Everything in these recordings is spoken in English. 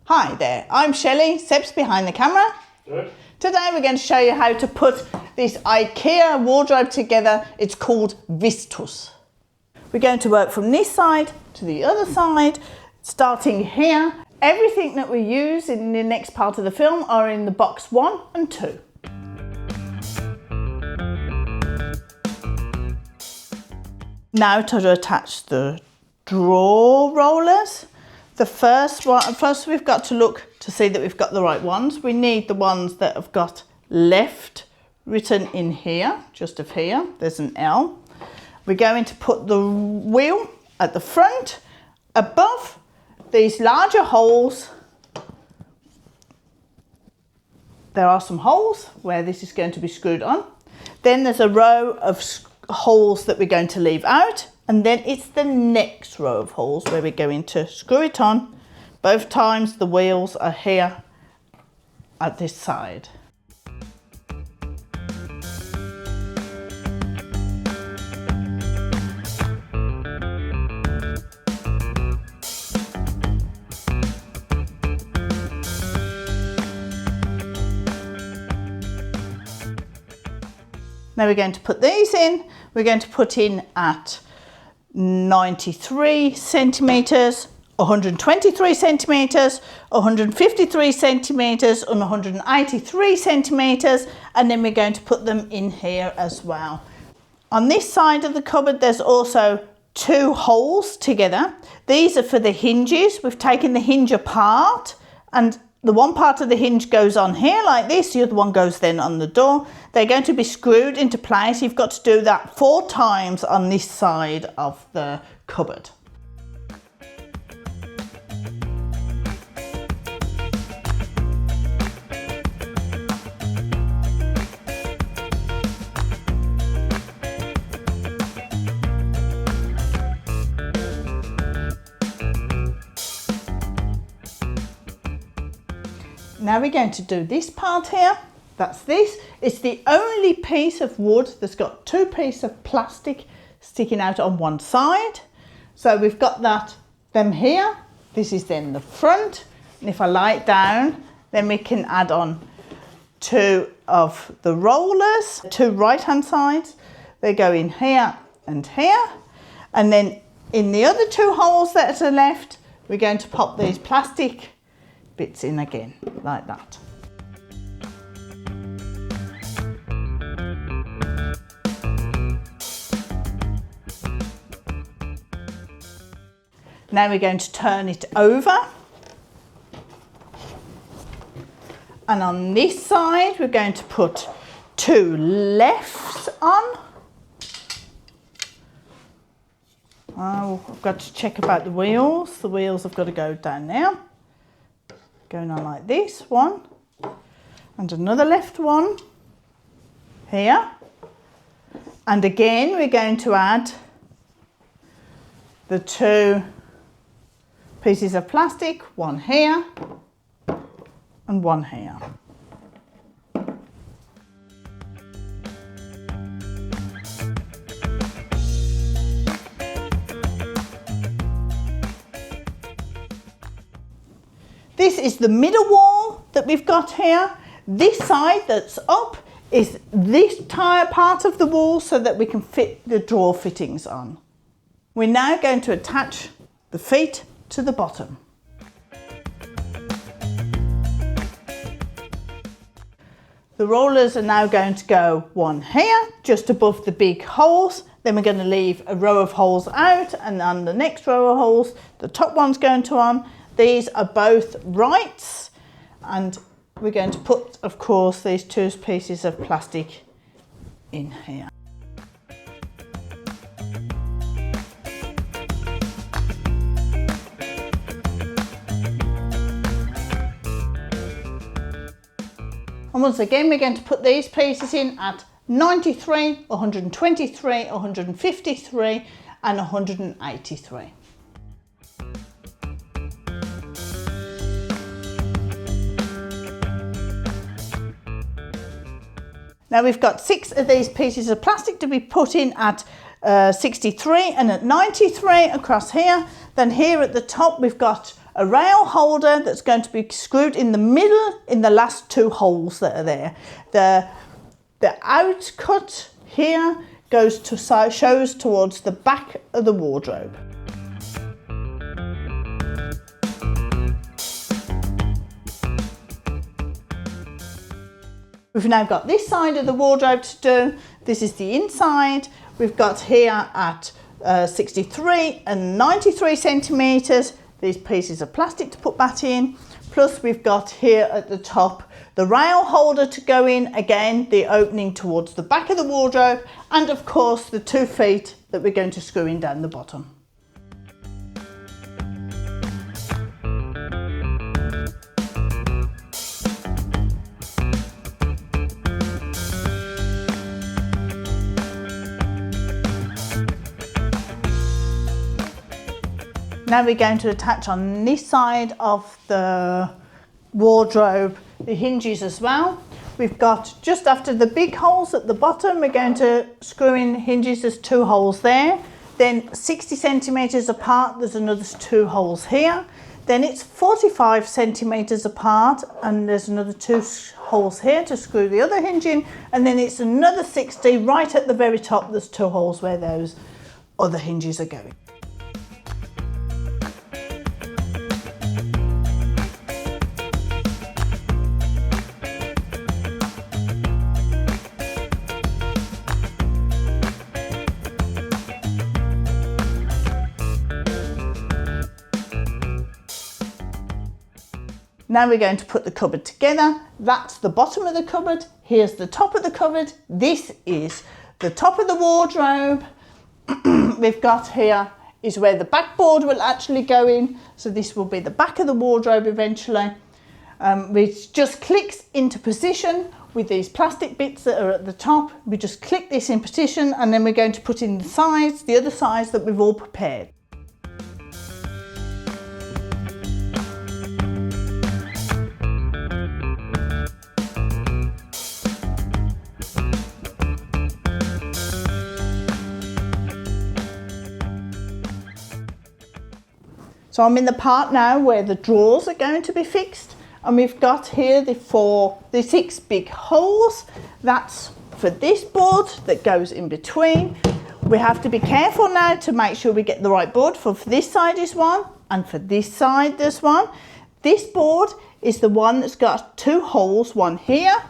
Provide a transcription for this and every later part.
Hi there, I'm Shelley, Seb's behind the camera. Good. Today we're going to show you how to put this IKEA wardrobe together. It's called VISTHUS. We're going to work from this side to the other side, starting here. Everything that we use in the next part of the film are in the box 1 and 2. Now to attach the drawer rollers. First we've got to look to see that we've got the right ones. We need the ones that have got left written in here, just of here. There's an L. We're going to put the wheel at the front, above these larger holes. There are some holes where this is going to be screwed on. Then there's a row of holes that we're going to leave out. And then it's the next row of holes where we're going to screw it on. Both times the wheels are here at this side. Now we're going to put these in. We're going to put in at 93 centimetres, 123 centimetres, 153 centimetres and 183 centimetres, and then we're going to put them in here as well. On this side of the cupboard there's also 2 holes together. These are for the hinges. We've taken the hinge apart and the one part of the hinge goes on here like this, the other one goes then on the door. They're going to be screwed into place. You've got to do that 4 times on this side of the cupboard. Now we're going to do this part here. That's this. It's the only piece of wood that's got 2 pieces of plastic sticking out on one side. So we've got them here. This is then the front. And if I lie it down, then we can add on 2 of the rollers, 2 right-hand sides. They go in here and here. And then in the other 2 holes that are left, we're going to pop these plastic bits in again, like that. Now we're going to turn it over. And on this side, we're going to put 2 lefts on. Oh, I've got to check about the wheels. The wheels have got to go down now. Going on like this, 1, and another left one here. And again, we're going to add the 2 pieces of plastic, 1 here and 1 here. This is the middle wall that we've got here. This side that's up is this entire part of the wall so that we can fit the drawer fittings on. We're now going to attach the feet to the bottom. The rollers are now going to go 1 here, just above the big holes. Then we're going to leave a row of holes out, and on the next row of holes, the top one's going to on. These are both rights, and we're going to put, of course, these 2 pieces of plastic in here. And once again, we're going to put these pieces in at 93, 123, 153 and 183. Now we've got 6 of these pieces of plastic to be put in at 63 and at 93 across here. Then here at the top we've got a rail holder that's going to be screwed in the middle in the last 2 holes that are there. The outcut here goes to shows towards the back of the wardrobe. We've now got this side of the wardrobe to do. This is the inside. We've got here at 63 and 93 centimetres, these pieces of plastic to put that in. Plus we've got here at the top the rail holder to go in, again the opening towards the back of the wardrobe, and of course the 2 feet that we're going to screw in down the bottom. Now we're going to attach on this side of the wardrobe the hinges as well. We've got just after the big holes at the bottom, we're going to screw in hinges. There's 2 holes there. Then 60 centimetres apart, there's another 2 holes here. Then it's 45 centimetres apart and there's another 2 holes here to screw the other hinge in. And then it's another 60 right at the very top. There's 2 holes where those other hinges are going. Now we're going to put the cupboard together. That's the bottom of the cupboard. Here's the top of the cupboard. This is the top of the wardrobe. We've got here is where the backboard will actually go in. So this will be the back of the wardrobe eventually. Which just clicks into position with these plastic bits that are at the top. We just click this in position and then we're going to put in the sides, the other sides that we've all prepared. So I'm in the part now where the drawers are going to be fixed, and we've got here the 6 big holes. That's for this board that goes in between. We have to be careful now to make sure we get the right board. For this side is one, and for this side there's one. This board is the one that's got 2 holes, one here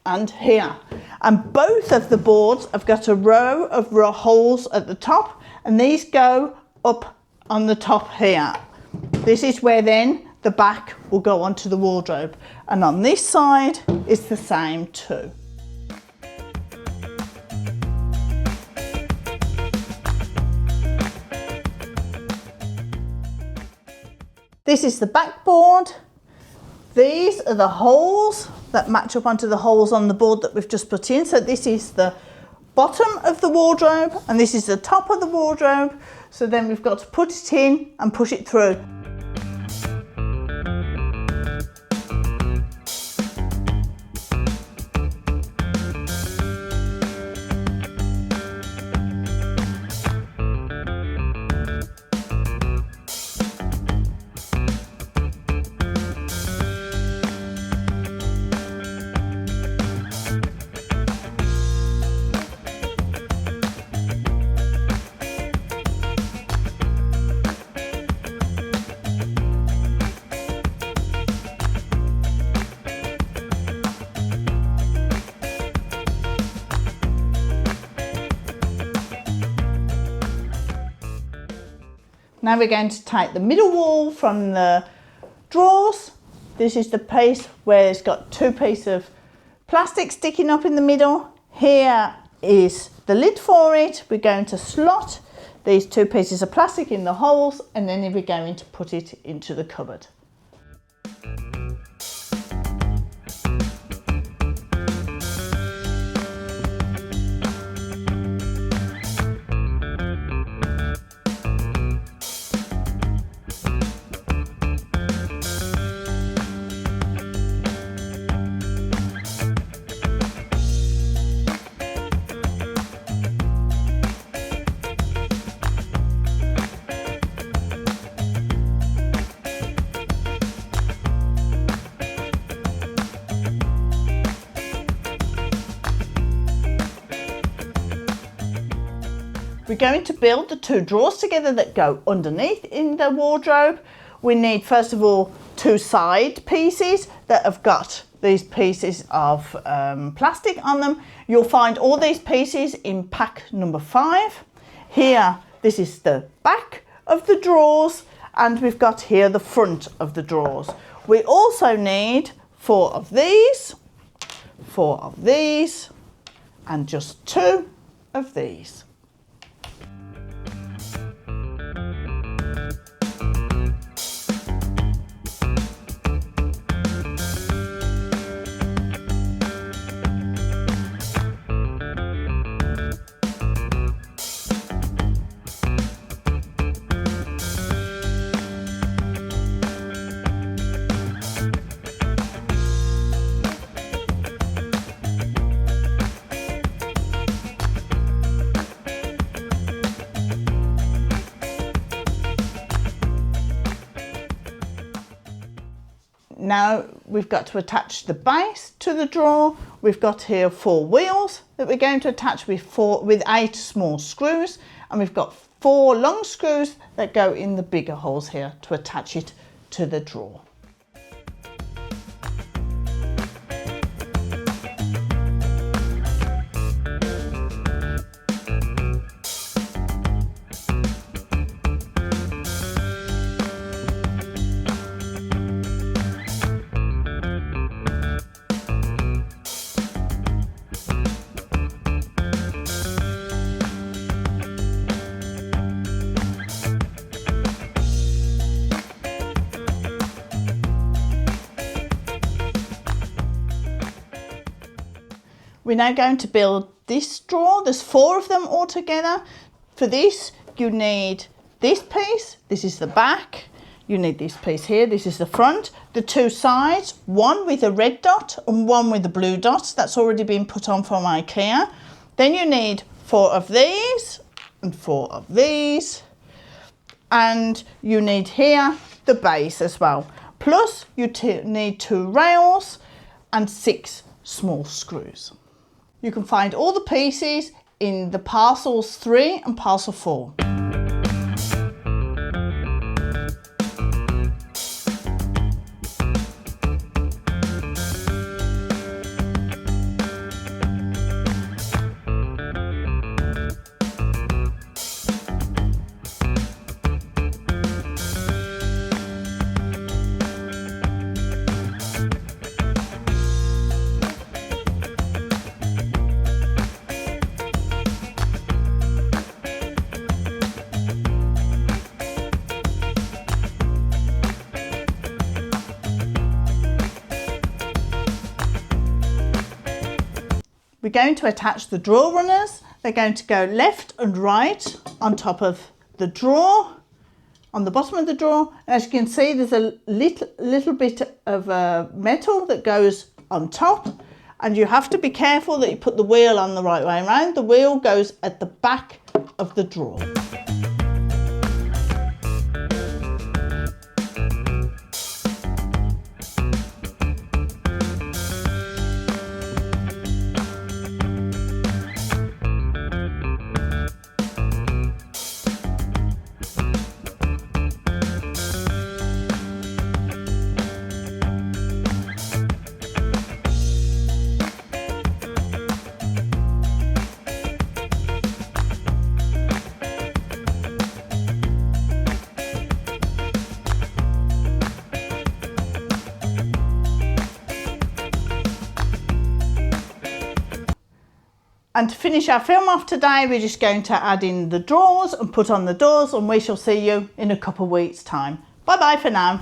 and here. And both of the boards have got a row of holes at the top, and these go up on the top here. This is where then the back will go onto the wardrobe, and on this side it's the same too. This is the backboard. These are the holes that match up onto the holes on the board that we've just put in. So this is the bottom of the wardrobe and this is the top of the wardrobe. So then we've got to put it in and push it through. Now we're going to take the middle wall from the drawers. This is the piece where it's got 2 pieces of plastic sticking up in the middle. Here is the lid for it. We're going to slot these 2 pieces of plastic in the holes, and then we're going to put it into the cupboard. we're going to build the two drawers together that go underneath in the wardrobe. We need, first of all, two side pieces that have got these pieces of plastic on them. You'll find all these pieces in pack number 5. Here, this is the back of the drawers, and we've got here the front of the drawers. We also need 4 of these, 4 of these, and just 2 of these. Now we've got to attach the base to the drawer. We've got here 4 wheels that we're going to attach with 8 small screws, and we've got 4 long screws that go in the bigger holes here to attach it to the drawer. We're now going to build this drawer. There's 4 of them all together. For this, you need this piece. This is the back. You need this piece here. This is the front. The 2 sides, one with a red dot and one with a blue dot. That's already been put on from IKEA. Then you need 4 of these and 4 of these. And you need here the base as well. Plus, you need 2 rails and 6 small screws. You can find all the pieces in the parcels 3 and parcel 4. We're going to attach the drawer runners. They're going to go left and right on top of the drawer, on the bottom of the drawer. And as you can see, there's a little bit of metal that goes on top, and you have to be careful that you put the wheel on the right way around. The wheel goes at the back of the drawer. And to finish our film off today, we're just going to add in the drawers and put on the doors, and we shall see you in a couple of weeks' time. Bye bye for now.